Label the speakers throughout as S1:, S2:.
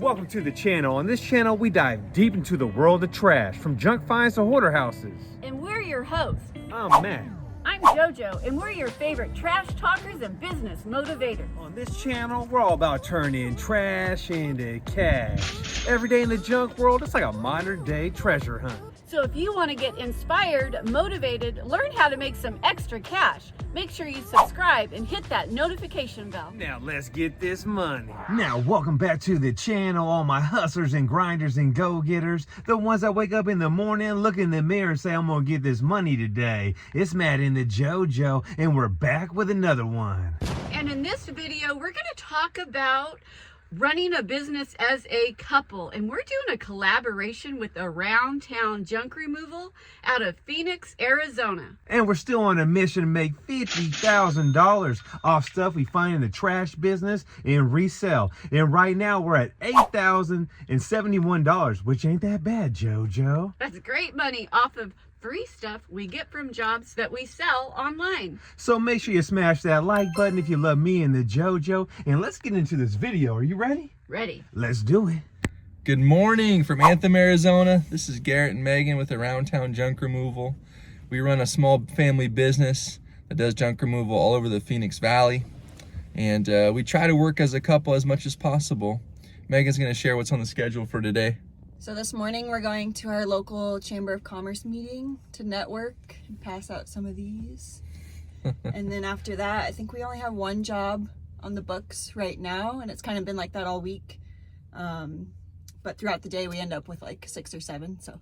S1: Welcome to the channel. On this channel, we dive deep into the world of trash, from junk finds to hoarder houses.
S2: And we're your hosts.
S1: I'm Matt.
S2: I'm JoJo, and we're your favorite trash talkers and business motivators.
S1: On this channel, we're all about turning trash into cash. Every day in the junk world, it's like a modern day treasure hunt.
S2: So if you want to get inspired, motivated, learn how to make some extra cash, make sure you subscribe and hit that notification bell.
S1: Now let's get this money. Now welcome back to the channel, all my hustlers and grinders and go-getters, the ones that wake up in the morning, look in the mirror and say, I'm gonna get this money today. It's Matt and the JoJo, and we're back with another one.
S2: And in this video, we're gonna talk about running a business as a couple, and we're doing a collaboration with Around Town Junk Removal out of Phoenix, Arizona.
S1: And we're still on a mission to make $50,000 off stuff we find in the trash business and resell. And right now we're at $8,071, which ain't that bad, JoJo.
S2: That's great money off of free stuff we get from jobs that we sell online.
S1: So make sure you smash that like button if you love me and the JoJo, and let's get into this video. Are you ready?
S2: Ready.
S1: Let's do it.
S3: Good morning from Anthem, Arizona. This is Garrett and Megan with Around Town Junk Removal. We run a small family business that does junk removal all over the Phoenix Valley, and we try to work as a couple as much as possible. Megan's going to share what's on the schedule for today.
S4: So this morning we're going to our local Chamber of Commerce meeting to network and pass out some of these. And then after that, I think we only have one job on the books right now, and it's kind of been like that all week. But throughout the day we end up with like 6 or 7, so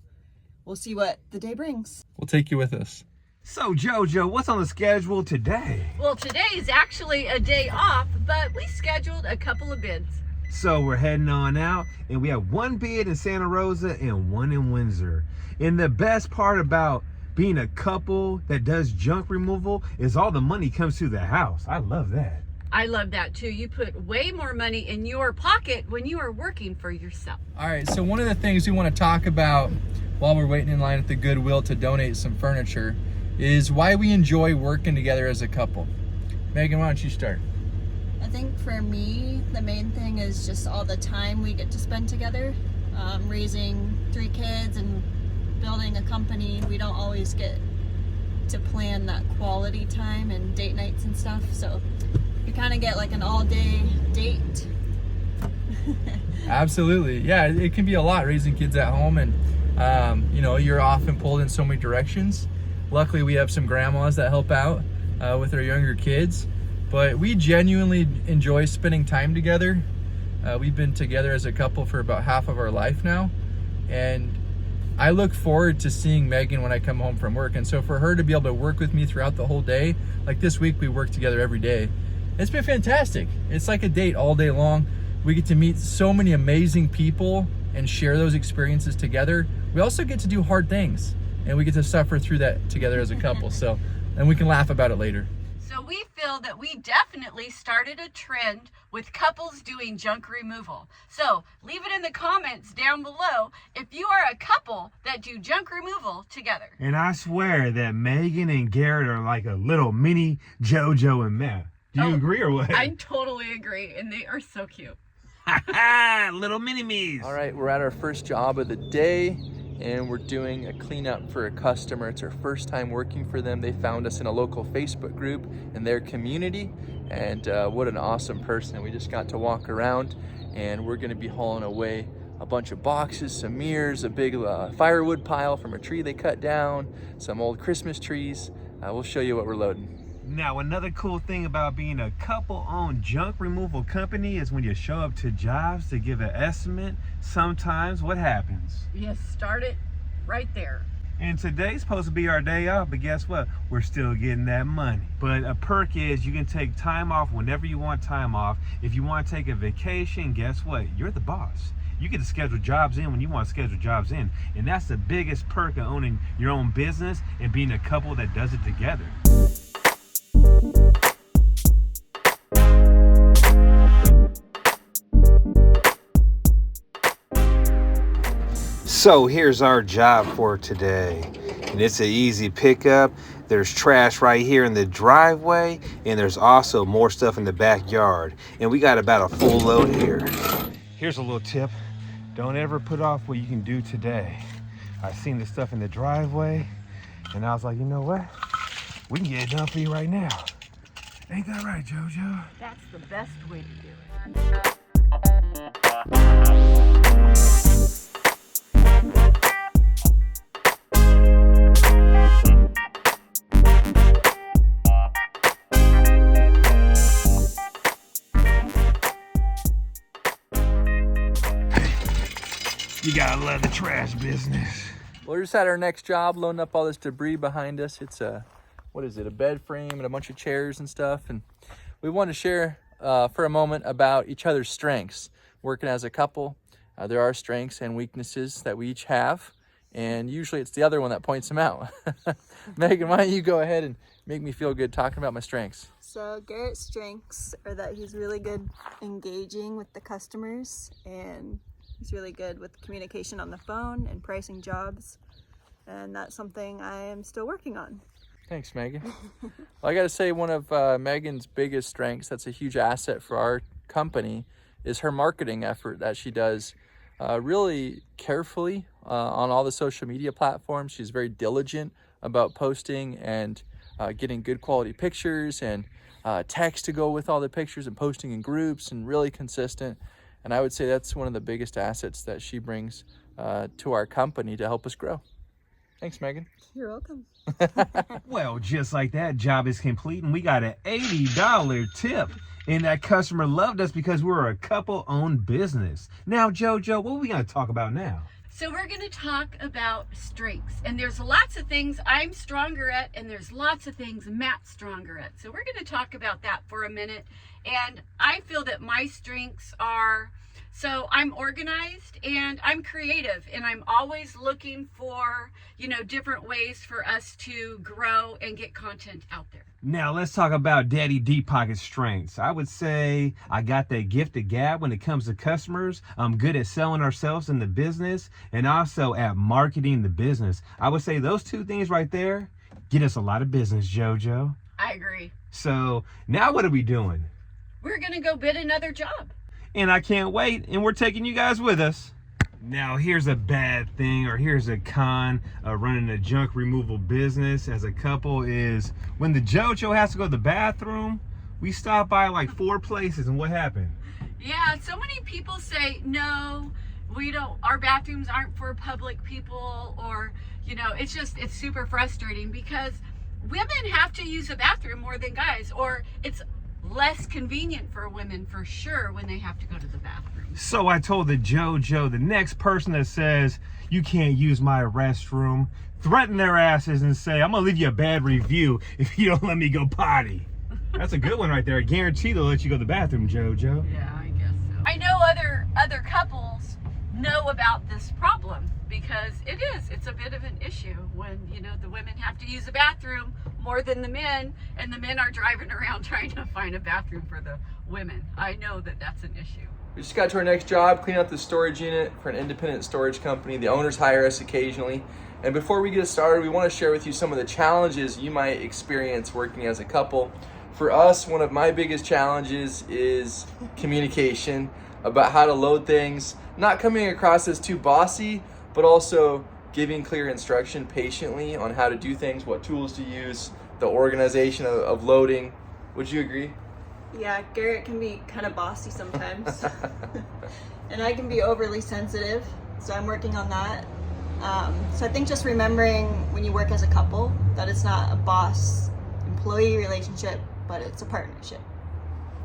S4: we'll see what the day brings.
S3: We'll take you with us.
S1: So JoJo, what's on the schedule today?
S2: Well, today is actually a day off, but we scheduled a couple of bids.
S1: So we're heading on out, and we have one bid in Santa Rosa and one in Windsor. And the best part about being a couple that does junk removal is all the money comes to the house. I love that.
S2: I love that too. You put way more money in your pocket when you are working for yourself.
S3: All right, so one of the things we want to talk about while we're waiting in line at the Goodwill to donate some furniture is why we enjoy working together as a couple. Megan, why don't you start?
S4: I think for me, the main thing is just all the time we get to spend together. Raising 3 kids and building a company, we don't always get to plan that quality time and date nights and stuff. So we kind of get like an all-day date.
S3: Absolutely. Yeah, it can be a lot raising kids at home, and you know, you're often pulled in so many directions. Luckily, we have some grandmas that help out with our younger kids. But we genuinely enjoy spending time together. We've been together as a couple for about half of our life now. And I look forward to seeing Megan when I come home from work. And so for her to be able to work with me throughout the whole day, like this week we work together every day, it's been fantastic. It's like a date all day long. We get to meet so many amazing people and share those experiences together. We also get to do hard things, and we get to suffer through that together as a couple. So, and we can laugh about it later.
S2: So we feel that we definitely started a trend with couples doing junk removal. So leave it in the comments down below if you are a couple that do junk removal together.
S1: And I swear that Megan and Garrett are like a little mini JoJo and Matt. Do you agree or what?
S2: I totally agree, and they are so cute.
S1: Little mini-me's.
S3: All right, we're at our first job of the day, and we're doing a cleanup for a customer. It's our first time working for them. They found us in a local Facebook group in their community, and what an awesome person. We just got to walk around, and we're gonna be hauling away a bunch of boxes, some mirrors, a big firewood pile from a tree they cut down, some old Christmas trees. We'll show you what we're loading.
S1: Now, another cool thing about being a couple-owned junk removal company is when you show up to jobs to give an estimate, sometimes what happens?
S2: You start it right there.
S1: And today's supposed to be our day off, but guess what? We're still getting that money. But a perk is you can take time off whenever you want time off. If you want to take a vacation, guess what? You're the boss. You get to schedule jobs in when you want to schedule jobs in. And that's the biggest perk of owning your own business and being a couple that does it together. So here's our job for today, and it's an easy pickup. There's trash right here in the driveway, and there's also more stuff in the backyard, and we got about a full load here. Here's a little tip. Don't ever put off what you can do today. I seen this stuff in the driveway, and I was like, you know what? We can get it done for you right now. Ain't that right, JoJo?
S2: That's the best way to do it.
S1: You gotta love the trash business.
S3: Well, we're just at our next job, loading up all this debris behind us. It's a, what is it, a bed frame and a bunch of chairs and stuff. And we want to share for a moment about each other's strengths. Working as a couple, there are strengths and weaknesses that we each have. And usually it's the other one that points them out. Megan, why don't you go ahead and make me feel good talking about my strengths?
S4: So Garrett's strengths are that he's really good engaging with the customers, and he's really good with communication on the phone and pricing jobs. And that's something I am still working on.
S3: Thanks, Megan. Well, I got to say, one of Megan's biggest strengths, that's a huge asset for our company, is her marketing effort that she does really carefully on all the social media platforms. She's very diligent about posting and getting good quality pictures and text to go with all the pictures, and posting in groups, and really consistent. And I would say that's one of the biggest assets that she brings to our company to help us grow. Thanks, Megan.
S4: You're welcome.
S1: Well, just like that, job is complete, and we got an $80 tip. And that customer loved us because we're a couple-owned business. Now, JoJo, what are we going to talk about now?
S2: So we're going to talk about strengths, and there's lots of things I'm stronger at, and there's lots of things Matt's stronger at. So we're going to talk about that for a minute. And I feel that my strengths are, so I'm organized and I'm creative, and I'm always looking for, different ways for us to grow and get content out there.
S1: Now, let's talk about Daddy Deep Pocket's strengths. I would say I got that gift of gab when it comes to customers. I'm good at selling ourselves in the business, and also at marketing the business. I would say those two things right there get us a lot of business, JoJo.
S2: I agree.
S1: So now what are we doing?
S2: We're going to go bid another job.
S1: And I can't wait, and we're taking you guys with us. Now, here's a bad thing, or here's a con of running a junk removal business as a couple, is when the JoJo has to go to the bathroom, we stop by like 4 places, and what happened?
S2: Yeah, so many people say, no, we don't, our bathrooms aren't for public people, or, it's super frustrating because women have to use a bathroom more than guys, or it's less convenient for women for sure when they have to go to the bathroom.
S1: So I told the JoJo, the next person that says you can't use my restroom, threaten their asses and say, I'm gonna leave you a bad review if you don't let me go potty. That's a good one right there. I guarantee they'll let you go to the bathroom, JoJo.
S2: Yeah, I guess so. I know other couples know about this problem because it's a bit of an issue when, the women have to use a bathroom more than the men, and the men are driving around trying to find a bathroom for the women. I know that that's an issue.
S3: We just got to our next job, clean out the storage unit for an independent storage company. The owners hire us occasionally. And before we get started, we want to share with you some of the challenges you might experience working as a couple. For us, one of my biggest challenges is communication about how to load things, not coming across as too bossy, but also giving clear instruction patiently on how to do things, what tools to use, the organization of loading. Would you agree?
S4: Yeah, Garrett can be kind of bossy sometimes. And I can be overly sensitive, so I'm working on that. So I think just remembering when you work as a couple that it's not a boss-employee relationship, but it's a partnership.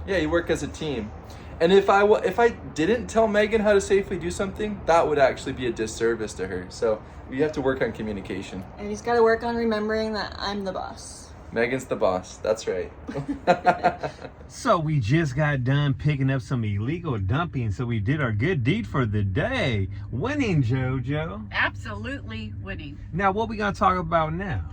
S3: Yeah, you work as a team. And if I didn't tell Megan how to safely do something, that would actually be a disservice to her. So we have to work on communication.
S4: And he's got to work on remembering that I'm the boss.
S3: Megan's the boss. That's right.
S1: So we just got done picking up some illegal dumping, so we did our good deed for the day. Winning, JoJo.
S2: Absolutely winning.
S1: Now, what we gonna talk about now?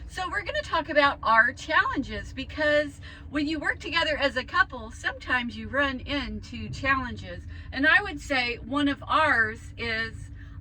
S2: So we're going to talk about our challenges, because when you work together as a couple, sometimes you run into challenges. And I would say one of ours is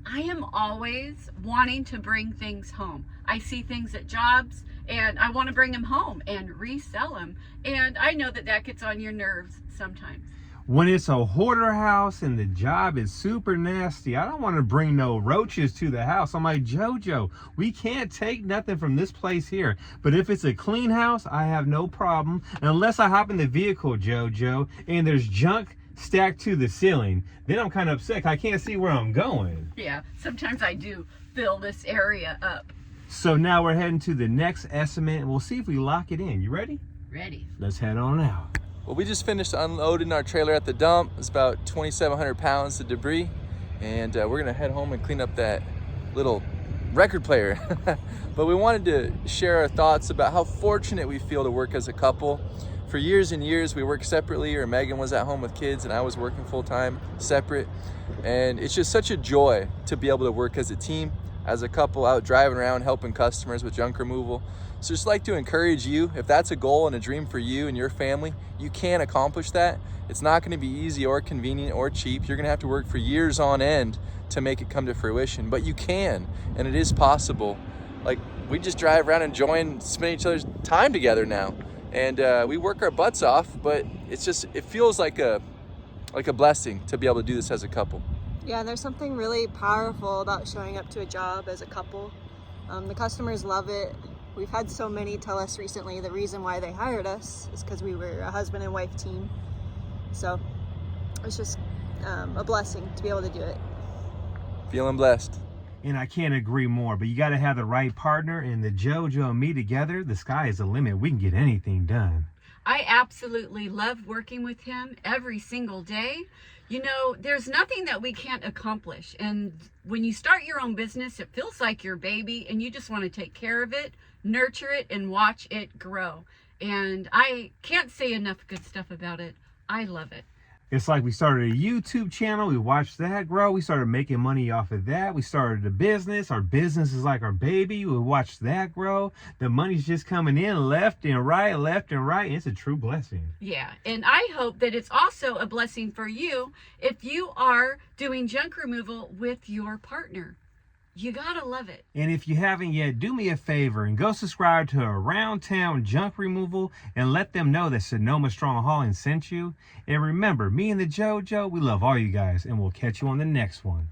S2: I am always wanting to bring things home. I see things at jobs and I want to bring them home and resell them. And I know that gets on your nerves sometimes.
S1: When it's a hoarder house and the job is super nasty, I don't want to bring no roaches to the house. I'm like, JoJo, we can't take nothing from this place here. But if it's a clean house, I have no problem. Unless I hop in the vehicle, JoJo, and there's junk stacked to the ceiling, then I'm kind of upset. I can't see where I'm going.
S2: Yeah, sometimes I do fill this area up.
S1: So now we're heading to the next estimate, and we'll see if we lock it in. You ready?
S2: Ready.
S1: Let's head on out.
S3: Well, we just finished unloading our trailer at the dump. It's about 2,700 pounds of debris. And we're gonna head home and clean up that little record player. But we wanted to share our thoughts about how fortunate we feel to work as a couple. For years and years, we worked separately, or Megan was at home with kids and I was working full-time separate. And it's just such a joy to be able to work as a team, as a couple, out driving around helping customers with junk removal. So just like to encourage you, if that's a goal and a dream for you and your family, you can accomplish that. It's not gonna be easy or convenient or cheap. You're gonna have to work for years on end to make it come to fruition, but you can, and it is possible. Like, we just drive around enjoying spending each other's time together now. And we work our butts off, but it feels like a blessing to be able to do this as a couple.
S4: Yeah, there's something really powerful about showing up to a job as a couple. The customers love it. We've had so many tell us recently the reason why they hired us is because we were a husband and wife team. So it's just a blessing to be able to do it.
S3: Feeling blessed.
S1: And I can't agree more, but you got to have the right partner, and the JoJo and me together, the sky is the limit. We can get anything done.
S2: I absolutely love working with him every single day. You know, there's nothing that we can't accomplish. And when you start your own business, it feels like your baby and you just want to take care of it, nurture it, and watch it grow. And I can't say enough good stuff about it. I love it.
S1: It's like we started a YouTube channel. We watched that grow. We started making money off of that. We started a business. Our business is like our baby. We watched that grow. The money's just coming in left and right, left and right. It's a true blessing.
S2: Yeah, and I hope that it's also a blessing for you if you are doing junk removal with your partner. You gotta love it.
S1: And if you haven't yet, do me a favor and go subscribe to Around Town Junk Removal and let them know that Sonoma Strong Hauling sent you. And remember, me and the JoJo, we love all you guys, and we'll catch you on the next one.